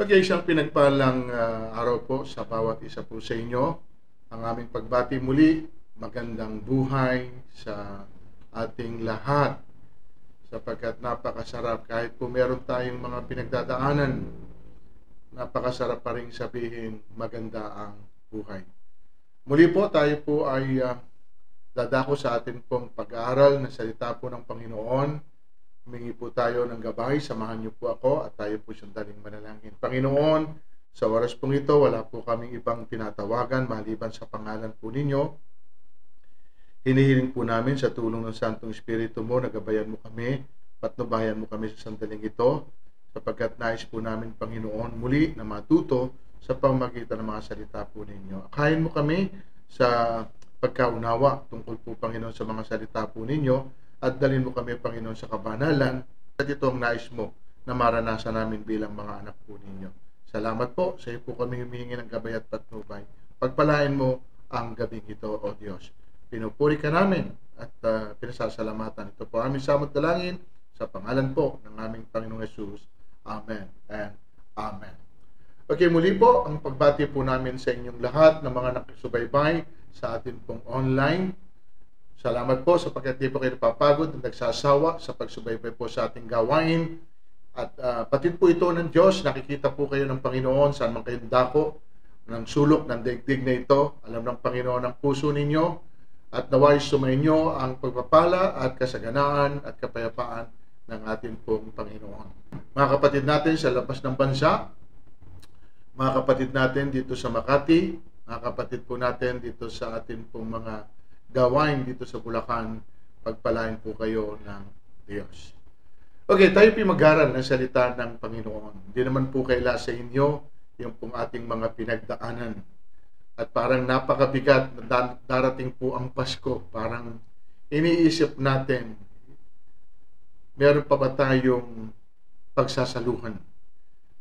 Okay, isang pinagpalang araw po sa bawat isa po sa inyo. Ang aming pagbati muli, magandang buhay sa ating lahat. Sapagkat napakasarap kahit po meron tayong mga pinagdadaanan, napakasarap pa rin sabihin maganda ang buhay. Muli po tayo po ay dadako sa atin pong pag-aaral ng salita po ng Panginoon. Humingi po tayo ng gabay, samahan niyo po ako at tayo po sandaling manalangin. Panginoon, sa oras pong ito, wala po kaming ibang tinatawagan maliban sa pangalan po ninyo. Hinihiling po namin sa tulong ng Santong Espiritu mo, nagabayan mo kami, patnubayan mo kami sa sandaling ito, sapagkat nais po namin, Panginoon, muli na matuto sa pamamagitan ng mga salita po ninyo. Akayin mo kami sa pagkaunawa tungkol po, Panginoon, sa mga salita po ninyo, at dalhin mo kami, Panginoon, sa kabanalan at ito ang nais mo na maranasan namin bilang mga anak po ninyo. Salamat po. Sa iyo po kami humihingi ng gabay at patnubay. Pagpalain mo ang gabing ito, O Diyos. Pinupuri ka namin at pinasasalamatan. Ito po aming samot dalangin sa pangalan po ng aming Panginoong Yesus. Amen and Amen. Okay, muli po ang pagbati po namin sa inyong lahat ng mga nakasubaybay sa atin pong online. Salamat po sapagkat di po kayo napapagod at nagsasawa sa pagsubaybay po sa ating gawain. At patid po ito ng Diyos, nakikita po kayo ng Panginoon saan man kayong dako ng sulok ng daigdig na ito. Alam ng Panginoon ang puso ninyo at naway sumainyo ang pagpapala at kasaganaan at kapayapaan ng ating pong Panginoon. Mga kapatid natin sa labas ng bansa, mga kapatid natin dito sa Makati, mga kapatid po natin dito sa ating pong mga gawain dito sa Bulacan, pagpalain po kayo ng Diyos. Okay, tayo po mag-aral ng salita ng Panginoon. Hindi naman po kaila sa inyo yung pong ating mga pinagdaanan. At parang napakabigat na darating po ang Pasko. Parang iniisip natin, meron pa ba tayong pagsasaluhan?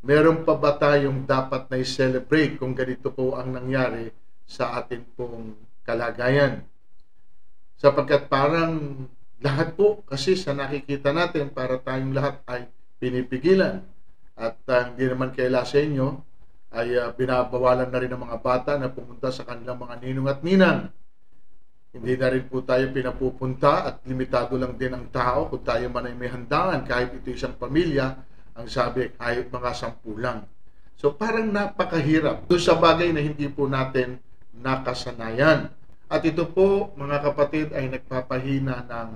Meron pa ba tayong dapat na i-celebrate kung ganito po ang nangyari sa atin pong kalagayan? Sapagkat parang lahat po kasi sa nakikita natin para tayong lahat ay pinipigilan. At hindi naman kaila sa inyo ay binabawalan na rin ng mga bata na pumunta sa kanilang mga ninong at ninang. Hindi na rin po tayo pinapupunta at limitado lang din ang tao kung tayo man ay may handaan kahit ito isang pamilya, ang sabi ay mga 10 lang. So parang napakahirap doon sa bagay na hindi po natin nakasanayan. At ito po, mga kapatid, ay nagpapahina ng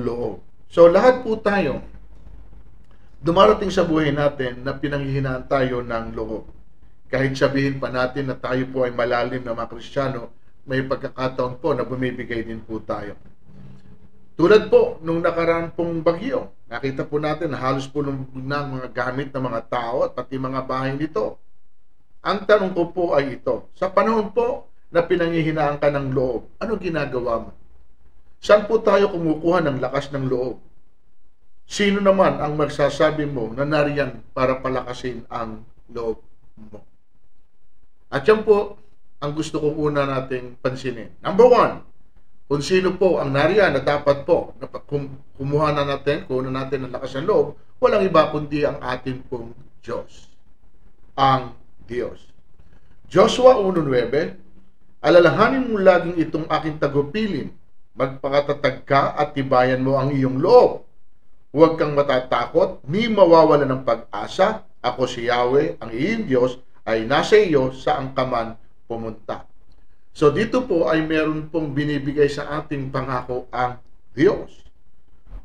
loob. So, lahat po tayo, dumarating sa buhay natin na pinanghihinaan tayo ng loob. Kahit sabihin pa natin na tayo po ay malalim na mga Kristiyano, may pagkakataon po na bumibigay din po tayo. Tulad po, nung nakaraan pong bagyo, nakita po natin na halos po ng mga gamit ng mga tao at pati mga bahay nito. Ang tanong ko po ay ito, sa panahon po, na pinanghihinaan ka ng loob, ano ginagawa mo? Saan po tayo kumukuha ng lakas ng loob? Sino naman ang magsasabi mo na nariyan para palakasin ang loob mo? At yan po ang gusto kong una nating pansinin. Number 1, kung sino po ang nariyan na dapat po na kumuha na natin, kuha na natin ang lakas ng loob, walang iba kundi ang atin pong Diyos. Ang Diyos. Joshua 1:9, alalahanin mo laging itong aking tagupilin. Magpakatatag ka at tibayan mo ang iyong loob. Huwag kang matatakot, ni mawawala ng pag-asa. Ako si Yahweh, ang iyong Diyos, ay nasa iyo saan ka man pumunta. So dito po ay meron pong binibigay sa ating pangako ang Diyos.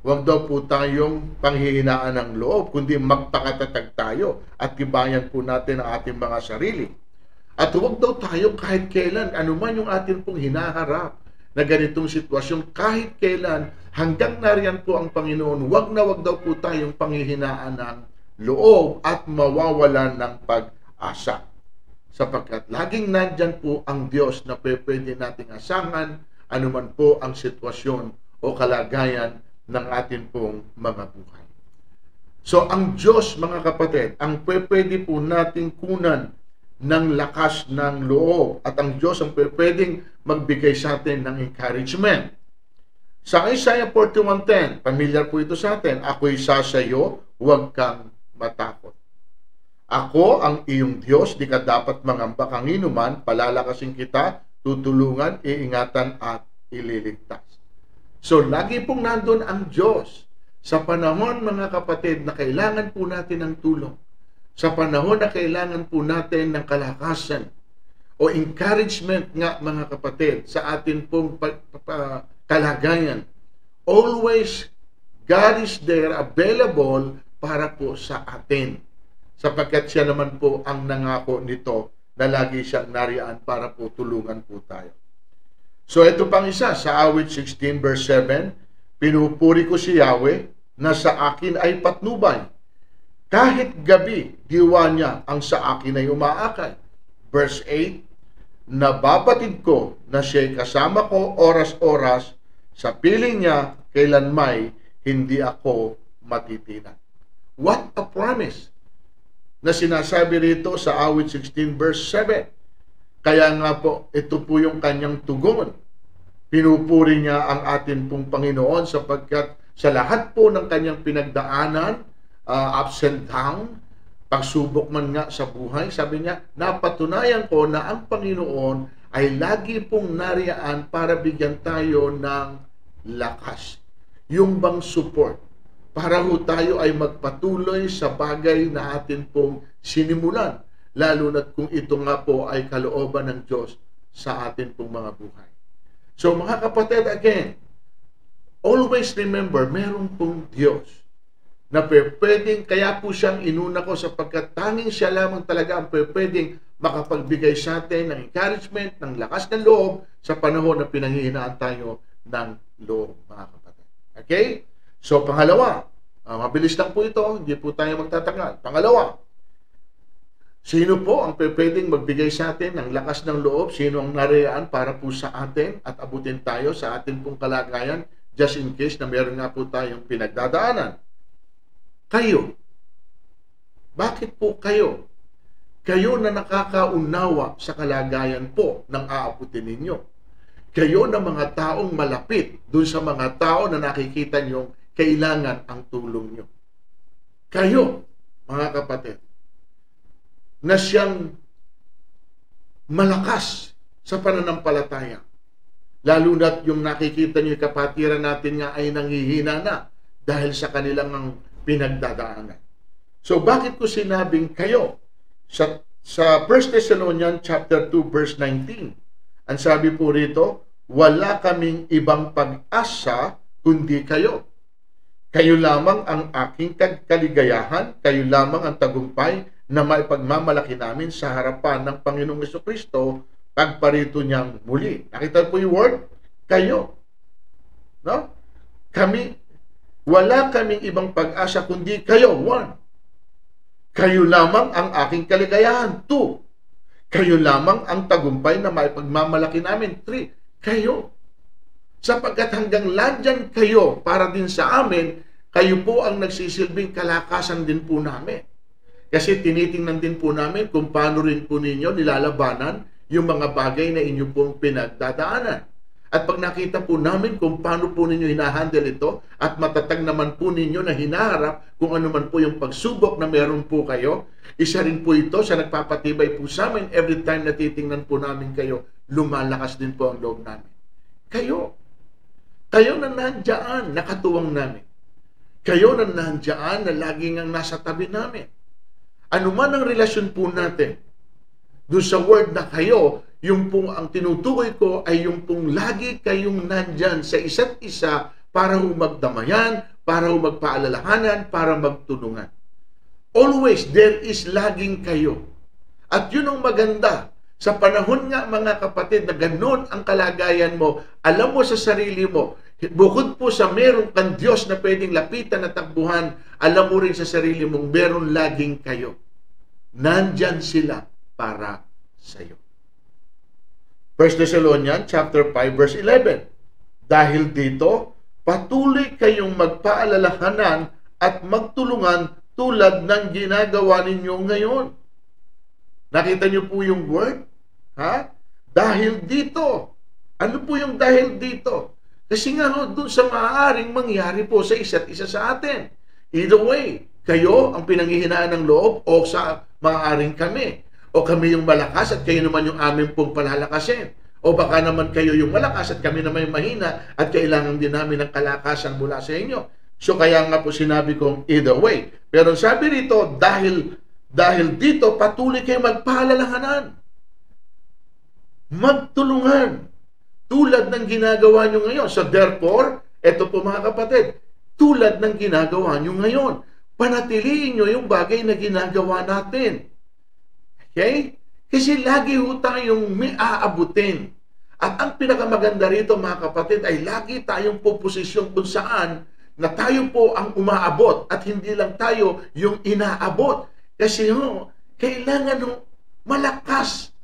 Huwag daw po tayong panghihinaan ng loob, kundi magpakatatag tayo at tibayan po natin ang ating mga sarili. At huwag daw tayo kahit kailan, anuman yung atin pong hinaharap na ganitong sitwasyon, kahit kailan, hanggang nariyan po ang Panginoon, huwag daw po tayong panghihinaan ng loob at mawawalan ng pag-asa. Sapagkat laging nandyan po ang Diyos na pwede nating asahan, anuman po ang sitwasyon o kalagayan ng atin pong mga buhay. So ang Diyos, mga kapatid, ang pwede po nating kunan ng lakas ng loob at ang Diyos ang pwedeng magbigay sa atin ng encouragement. Sa Isaiah 41:10, familiar po ito sa atin, ako'y sasayo, huwag kang matakot. Ako ang iyong Diyos, di ka dapat mangamba kangino man, palalakasin kita, tutulungan, iingatan at ililigtas. So, lagi pong nandun ang Diyos. Sa panahon, mga kapatid, na kailangan po natin ng tulong, sa panahon na kailangan po natin ng kalakasan o encouragement nga, mga kapatid, sa atin pong kalagayan, always God is there, available para po sa atin. Sapagkat siya naman po ang nangako nito na lagi siyang nariyan para po tulungan po tayo. So ito pang isa, sa awit 16 verse 7, pinupuri ko si Yahweh na sa akin ay patnubay. Kahit gabi, diwa niya ang sa akin ay umaakay. Verse 8, nababatid ko na siya'y kasama ko oras-oras, sa piling niya kailanmay hindi ako matitinan. What a promise na sinasabi rito sa awit 16 verse 7. Kaya nga po, ito po yung kanyang tugon. Pinupuri niya ang atin pong Panginoon sapagkat sa lahat po ng kanyang pinagdaanan, ups and down, pagsubok man nga sa buhay, sabi niya, napatunayan ko na ang Panginoon ay lagi pong nariyaan para bigyan tayo ng lakas. Yung bang support, para ho tayo ay magpatuloy sa bagay na atin pong sinimulan, lalo na kung ito nga po ay kalooban ng Diyos sa atin pong mga buhay. So mga kapatid, again, always remember, meron pong Diyos na pwedeng, kaya po siyang inuna ko sapagkat tanging siya lamang talaga ang pwedeng makapagbigay sa atin ng encouragement, ng lakas ng loob sa panahon na pinanghihinaan tayo ng loob, mga kapatid. Okay? So, pangalawa, mabilis lang po ito, hindi po tayo magtatagal. Pangalawa, sino po ang pwedeng magbigay sa atin ng lakas ng loob? Sino ang nariyaan para po sa atin at abutin tayo sa atin pong kalagayan just in case na meron nga po tayong pinagdadaanan? Kayo. Bakit po kayo? Kayo na nakakaunawa sa kalagayan po ng aabutin ninyo. Kayo na mga taong malapit dun sa mga tao na nakikita nyo kailangan ang tulong nyo. Kayo, mga kapatid, na siyang malakas sa pananampalataya. Lalo na't yung nakikita nyo yung kapatiran natin nga ay nanghihina na dahil sa kanilang pinagdadaanan. So bakit ko sinabing kayo? Sa 1 Thessalonians chapter 2 verse 19, ang sabi po rito, wala kaming ibang pag-asa kundi kayo. Kayo lamang ang aking kaligayahan, kayo lamang ang tagumpay na maipagmamalaki namin sa harapan ng Panginoong Jesucristo pagparito niyang muli. Nakita po yung word? Kayo. No? Kami, wala kaming ibang pag-asa kundi kayo. 1. Kayo lamang ang aking kaligayahan. 2. Kayo lamang ang tagumpay na maipagmamalaki namin. 3. Kayo. Sapagkat hanggang landyan kayo para din sa amin, kayo po ang nagsisilbing kalakasan din po namin. Kasi tinitingnan din po namin kung paano rin po ninyo nilalabanan yung mga bagay na inyo pong pinagdadaanan. At pag nakita po namin kung paano po ninyo hinahandle ito at matatag naman po ninyo na hinaharap kung ano man po yung pagsubok na meron po kayo, isa rin po ito sa nagpapatibay po sa amin every time na titingnan po namin kayo, lumalakas din po ang loob namin. Kayo na nandiyan, nakatuwang namin. Kayo na nandiyan na laging ang nasa tabi namin. Ano man ang relasyon po natin, doon sa word na kayo, yung pong ang tinutukoy ko ay yung pong lagi kayong nandyan sa isa't isa para magdamayan, para magpaalalahanan, para magtulungan. Always, there is laging kayo. At yun ang maganda. Sa panahon nga, mga kapatid, na ganun ang kalagayan mo, alam mo sa sarili mo, bukod po sa meron kang Diyos na pwedeng lapitan at takbuhan, alam mo rin sa sarili mong meron laging kayo. Nandyan sila para sa iyo. 1 Thessalonians chapter 5 verse 11. Dahil dito, patuloy kayong magpaalalahanan at magtulungan tulad ng ginagawa ninyo ngayon. Nakita niyo po yung word? Ha? Dahil dito. Ano po yung dahil dito? Kasi nga doon sa maaaring mangyari po sa isa't isa sa atin. Either way, kayo ang pinanghihinaan ng loob o sa maaaring kami. O kami yung malakas at kayo naman yung amin pong palalakasin. O baka naman kayo yung malakas at kami naman yung mahina at kailangan din namin ng kalakasan mula sa inyo. So kaya nga po sinabi kong either way. Pero sabi rito, dahil dito patuloy kayo magpaalalahanan. Magtulungan. Tulad ng ginagawa nyo ngayon. So therefore, eto po mga kapatid, tulad ng ginagawa nyo ngayon, panatiliin nyo yung bagay na ginagawa natin. Okay? Kasi lagi ho tayong may aabutin. At ang pinakamaganda rito mga kapatid ay lagi tayong puposisyon kung saan na tayo po ang umaabot at hindi lang tayo yung inaabot. Kasi kailangan malakas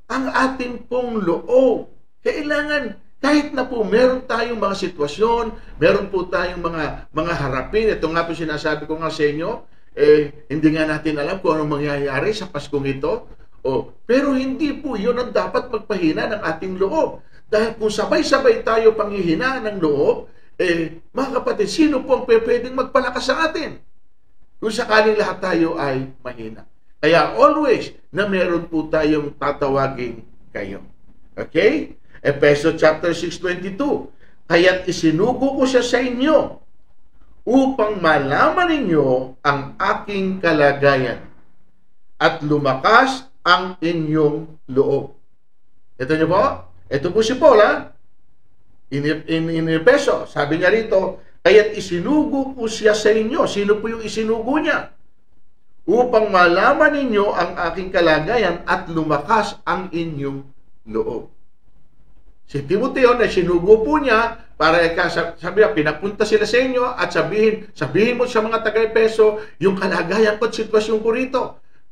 ang ating pong loob. Kailangan kahit na po meron tayong mga sitwasyon, meron po tayong mga harapin. Ito nga po sinasabi ko nga sa inyo, hindi nga natin alam kung anong mangyayari sa Paskong ito. Pero hindi po yun ang dapat magpahina ng ating loob. Dahil kung sabay-sabay tayo panghihina ng loob, mga kapatid, sino po ang pwedeng magpalakas sa atin? Kung sakaling lahat tayo ay mahina. Kaya always na meron po tayong tatawagin kayo. Okay? Efeso chapter 6:22. Kaya't isinugo ko siya sa inyo upang malaman ninyo ang aking kalagayan at lumakas ang inyong loob. Ito nyo po? Ito po si Paul, in Efeso. Sabi niya rito, kaya't isinugo ko siya sa inyo. Sino po yung isinugo niya? Upang malaman ninyo ang aking kalagayan at lumakas ang inyong loob. Si Timoteo na sinugo po niya para sabi niya, pinapunta sila sa inyo at sabihin mo sa mga taga-Efeso yung kalagayan ko at sitwasyon ko rito.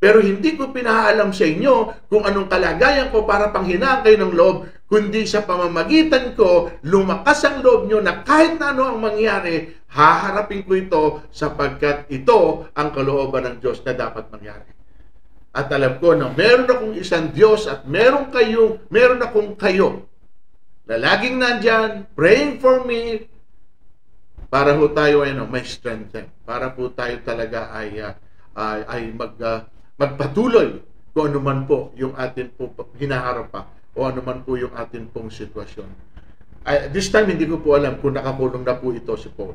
Pero hindi ko pinaalam sa inyo kung anong kalagayan ko para panghinaan kayo ng loob, kundi sa pamamagitan ko, lumakas ang loob nyo na kahit na ano ang mangyari, haharapin ko ito sapagkat ito ang kalooban ng Diyos na dapat mangyari. At alam ko na meron akong isang Diyos at meron akong kayo na laging nandyan, praying for me, para po tayo ay may strengthen, para po tayo talaga ay magpatuloy kung ano man po yung atin po hinaharap pa o ano man po yung atin pong sitwasyon. This time, hindi ko po alam kung nakakulong na po ito si Paul.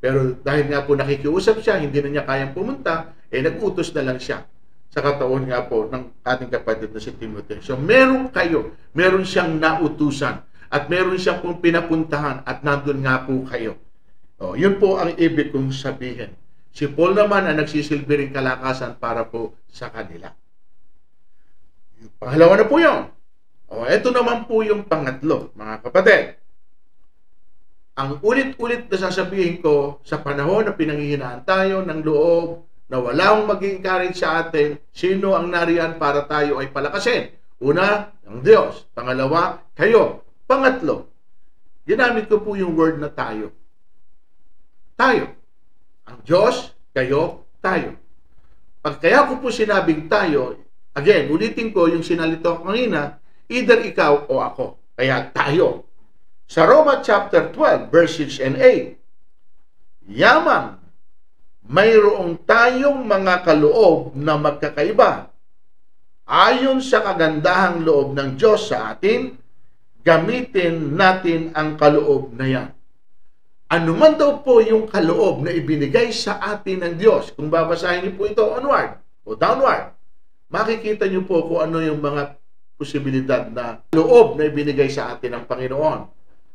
Pero dahil nga po nakikiusap siya, hindi na niya kayang pumunta, nag-utos na lang siya sa kataon nga po ng ating kapatid na si Timothy. So meron siyang nautusan at meron siyang pong pinapuntahan at nandun nga po kayo. Yun po ang ibig kong sabihin. Si Paul naman ang nagsisilbi ring kalakasan para po sa kanila. Pangalawa na po yun. Ito naman po yung pangatlo, mga kapatid. Ang ulit-ulit na sasabihin ko sa panahon na pinanghihinaan tayo ng loob, na wala akong mag-encourage sa atin, sino ang nariyan para tayo ay palakasin? Una, ang Diyos. Pangalawa, kayo. Pangatlo, ginamit ko po yung word na tayo. Tayo. Ang Diyos, kayo, tayo. Pag kaya ko po sinabing tayo, again, ulitin ko yung sinalito ko kanina, either ikaw o ako. Kaya tayo. Sa Roma chapter 12, verse 6 and 8, yamang mayroong tayong mga kaloob na magkakaiba. Ayon sa kagandahang loob ng Diyos sa atin, gamitin natin ang kaloob na yan. Ano man daw po yung kaloob na ibinigay sa atin ng Diyos, kung babasahin niyo po ito onward o downward, makikita niyo po kung ano yung mga posibilidad na loob na ibinigay sa atin ng Panginoon.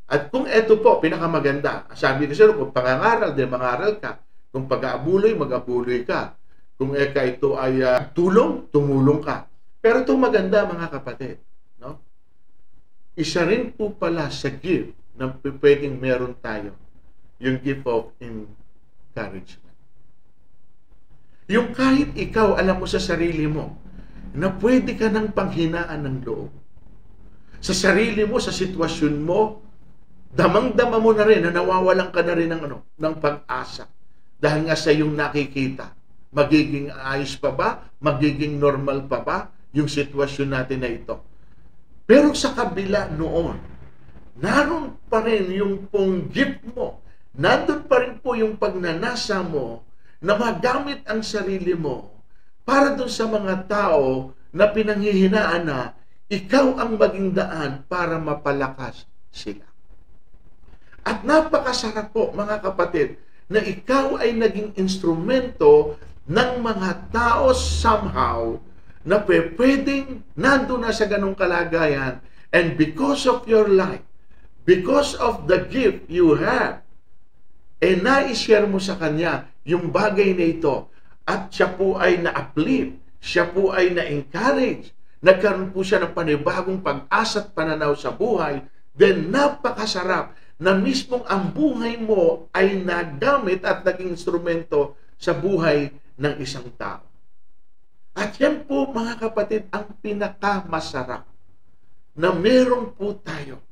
At kung ito po, pinakamaganda, sabi ko sa kung pangangaral, di mangaral ka. Kung pag-aabuloy, mag-abuloy ka. Kung ito ay tumulong ka. Pero ito maganda, mga kapatid. No? Isa rin po pala sa gift na pwedeng meron tayo, yung gift of encouragement. Yung kahit ikaw, alam mo sa sarili mo, na pwede ka ng panghinaan ng loob. Sa sarili mo, sa sitwasyon mo, damang-dama mo na rin na nawawalan ka na rin ng pag-asa. Dahil nga sa iyong nakikita, magiging ayos pa ba? Magiging normal pa ba yung sitwasyon natin na ito? Pero sa kabila noon, naroon pa rin yung pong gift mo. Nandun pa rin po yung pagnanasa mo na magamit ang sarili mo para doon sa mga tao na pinanghihinaan na ikaw ang maging daan para mapalakas sila. At napakasarap po, mga kapatid, na ikaw ay naging instrumento ng mga tao somehow na pwedeng nandun na sa ganong kalagayan, and because of your life, because of the gift you have, na-share mo sa kanya yung bagay na ito, at siya po ay na-uplift, siya po ay na-encourage, nagkaroon po siya ng panibagong pag-asa at pananaw sa buhay, then napakasarap na mismong ang buhay mo ay nagamit at naging instrumento sa buhay ng isang tao. At yan po, mga kapatid, ang pinakamasarap na meron po tayo,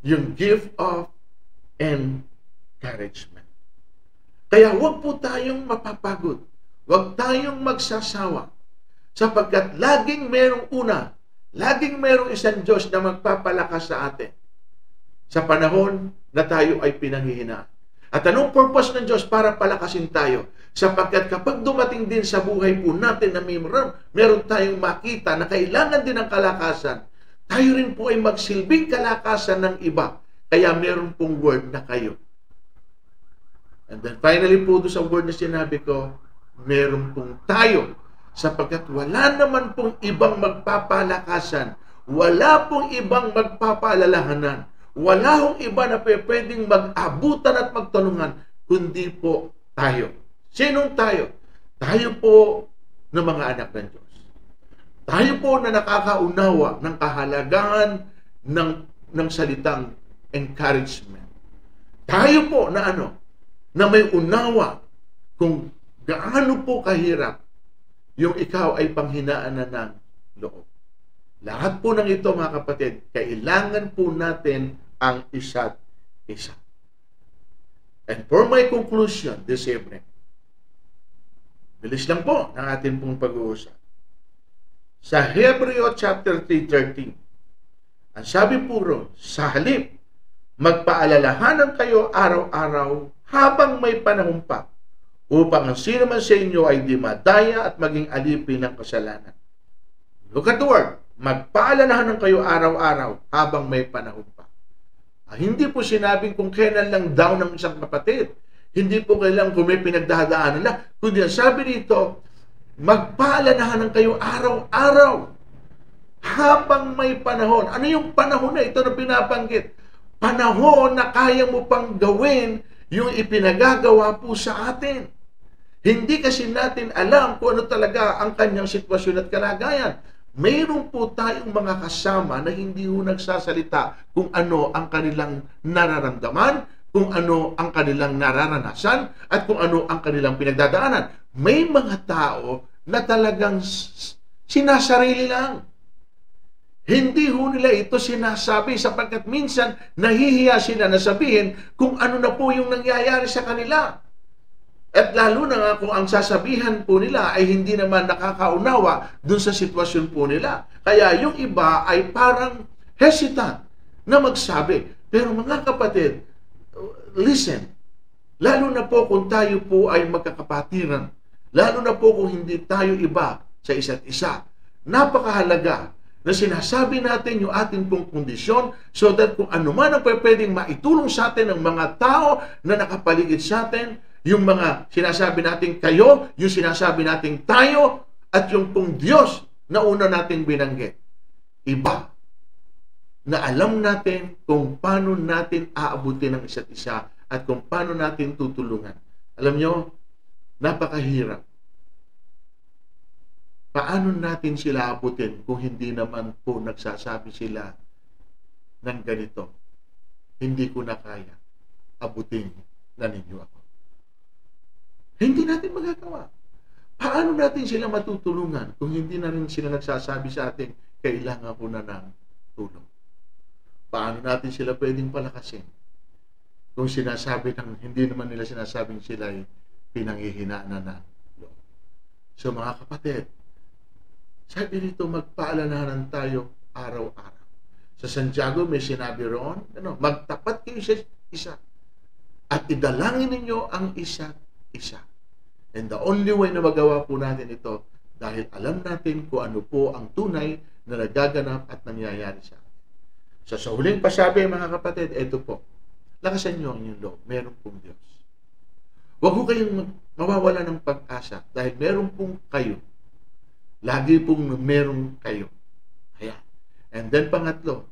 yung gift of encouragement. Kaya huwag po tayong mapapagod, huwag tayong magsasawa, sapagkat laging merong laging merong isang Diyos na magpapalakas sa atin sa panahon na tayo ay pinanghihinaan. At anong purpose ng Diyos para palakasin tayo? Sapagkat kapag dumating din sa buhay po natin na meron tayong makita na kailangan din ng kalakasan, tayo rin po ay magsilbing kalakasan ng iba. Kaya meron pong word na kayo. And then finally po doon sa word na sinabi ko, meron pong tayo. Sapagkat wala naman pong ibang magpapalakasan, wala pong ibang magpapaalalahanan, wala hong iba na pwedeng mag-abutan at magtanungan, kundi po tayo. Sinong tayo? Tayo po ng mga anak ng Diyos. Tayo po na nakakaunawa ng kahalagahan ng salitang encouragement. Tayo po na na may unawa kung gaano po kahirap yung ikaw ay panghinaan na ng loob. Lahat po ng ito, mga kapatid, kailangan po natin ang isa't isa. And for my conclusion this evening, bilis lang po ng ating pong pag-uusap. Sa Hebreo chapter 3:13, ang sabi po ron, sa halip, magpaalalahanan kayo araw-araw habang may panahon pa, upang ang sino man sa inyo ay di madaya at maging alipin ng kasalanan. Look at the word. Magpaalalahanan kayo araw-araw habang may panahon pa. Hindi po sinabing kung kailan lang down ng isang kapatid. Hindi po kailan kung may pinagdadaanan lang. Kundi ang sabi dito, magpaalalahanan kayo araw-araw habang may panahon. Ano yung panahon na ito na pinabanggit? Panahon na kaya mo pang gawin yung ipinagagawa po sa atin. Hindi kasi natin alam kung ano talaga ang kanyang sitwasyon at kalagayan. Mayroon po tayong mga kasama na hindi ho nagsasalita kung ano ang kanilang nararamdaman, kung ano ang kanilang nararanasan, at kung ano ang kanilang pinagdadaanan. May mga tao na talagang sinasarili lang. Hindi ho nila ito sinasabi sapagkat minsan nahihiya sila na sabihin kung ano na po yung nangyayari sa kanila. At lalo na nga kung ang sasabihan po nila ay hindi naman nakakaunawa dun sa sitwasyon po nila. Kaya yung iba ay parang hesitant na magsabi. Pero mga kapatid, listen, lalo na po kung tayo po ay magkakapatiran, lalo na po kung hindi tayo iba sa isa't isa, napakahalaga na sinasabi natin yung ating pong kondisyon so that kung ano man ang pwedeng maitulong sa atin ng mga tao na nakapaligid sa atin, yung mga sinasabi natin kayo, yung sinasabi natin tayo, at yung pong Diyos na una nating binanggit. Iba na alam natin kung paano natin aabutin ang isa't isa at kung paano natin tutulungan. Alam nyo, napakahirap. Paano natin sila abutin kung hindi naman po nagsasabi sila ng ganito? Hindi ko na kaya. Abutin na ninyo ako. Hindi natin magagawa. Paano natin sila matutulungan kung hindi na rin sila nagsasabi sa atin, kailangan ko na ng tulong? Paano natin sila pwedeng palakasin kung sinasabi ng hindi naman nila sinasabing sila ay pinanghihinaan na loob? So mga kapatid, sabi dito, magpaalalahanan tayo araw-araw. Sa Santiago may sinabi roon, magtapat kayo sa isa at idalangin ninyo ang isa't isa. And the only way na magawa po natin ito, dahil alam natin kung ano po ang tunay na nagaganap at nangyayari sa atin. So sa huling pasabi, mga kapatid, ito po, lakasan nyo ang inyong loob. Meron pong Diyos. Huwag ko kayong mawawala ng pag-asa dahil meron pong kayo. Lagi pong meron kayo. Kaya. And then pangatlo,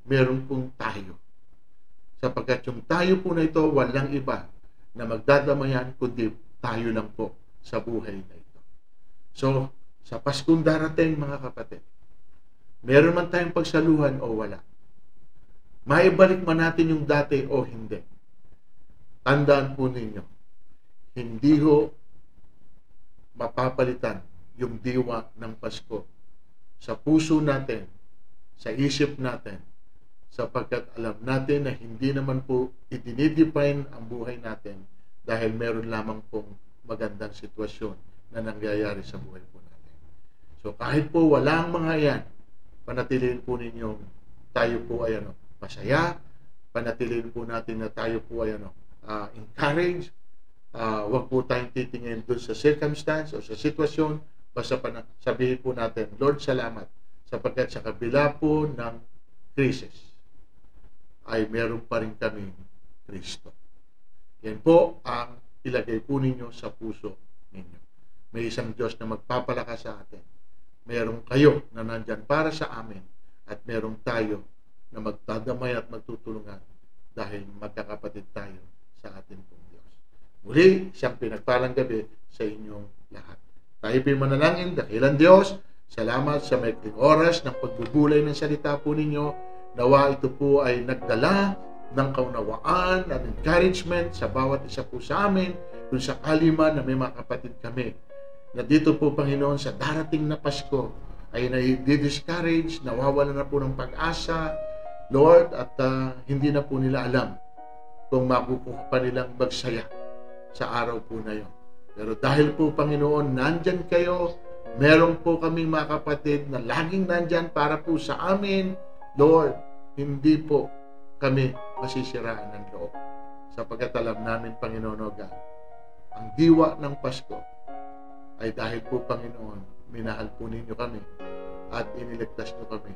meron pong tayo. Sapagkat yung tayo po na ito, walang iba na magdadamayan kundi tayo lang po sa buhay na ito. So, sa Paskong darating, mga kapatid, meron man tayong pagsaluhan o wala. Maibalik man natin yung dati o hindi. Tandaan po ninyo, hindi ho mapapalitan yung diwa ng Pasko sa puso natin, sa isip natin, sapagkat alam natin na hindi naman po idinidefine ang buhay natin dahil meron lamang pong magandang sitwasyon na nangyayari sa buhay po natin. So kahit po walang mga yan, panatilihin po ninyong tayo po ay masaya, panatilihin po natin na tayo po ay encourage, wag po tayong titingin doon sa circumstance o sa sitwasyon, basta sabihin po natin, Lord, salamat, sapagkat sa kabila po ng crisis, ay meron pa rin kaming Kristo. Yan po ang ilagay po ninyo sa puso ninyo. May isang Diyos na magpapalakas sa atin. Meron kayo na nandyan para sa amin at meron tayo na magdadamay at magtutulungan dahil magkakapatid tayo sa ating pong Diyos. Muli, siyang pinagpalang gabi sa inyong lahat. Tayo po'y manalangin, dakilang Diyos, salamat sa maikling oras ng pagbubulay ng salita po ninyo. Nawa ito po ay nagdala ng kaunawaan at encouragement sa bawat isa po sa amin kung sakali man na may mga kapatid kami na dito po, Panginoon, sa darating na Pasko ay nai-discourage, nawawala na po ng pag-asa, Lord, at hindi na po nila alam kung makukuha pa nilang magsaya sa araw po na yon. Pero dahil po, Panginoon, nandyan kayo, meron po kaming mga kapatid na laging nandyan para po sa amin, Lord, hindi po kami masisiraan ng loob. Sapagkat alam namin, Panginoon, ang diwa ng Pasko ay dahil po, Panginoon, minahal po ninyo kami at iniligtas nyo kami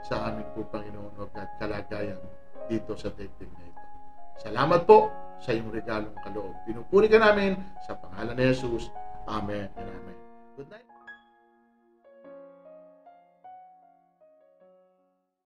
sa aming po, Panginoon, at kalagayan dito sa daigdig na ito. Salamat po sa iyong regalong kaloob. Pinupuri ka namin sa pangalan ni Jesus. Amen and Amen. Good night.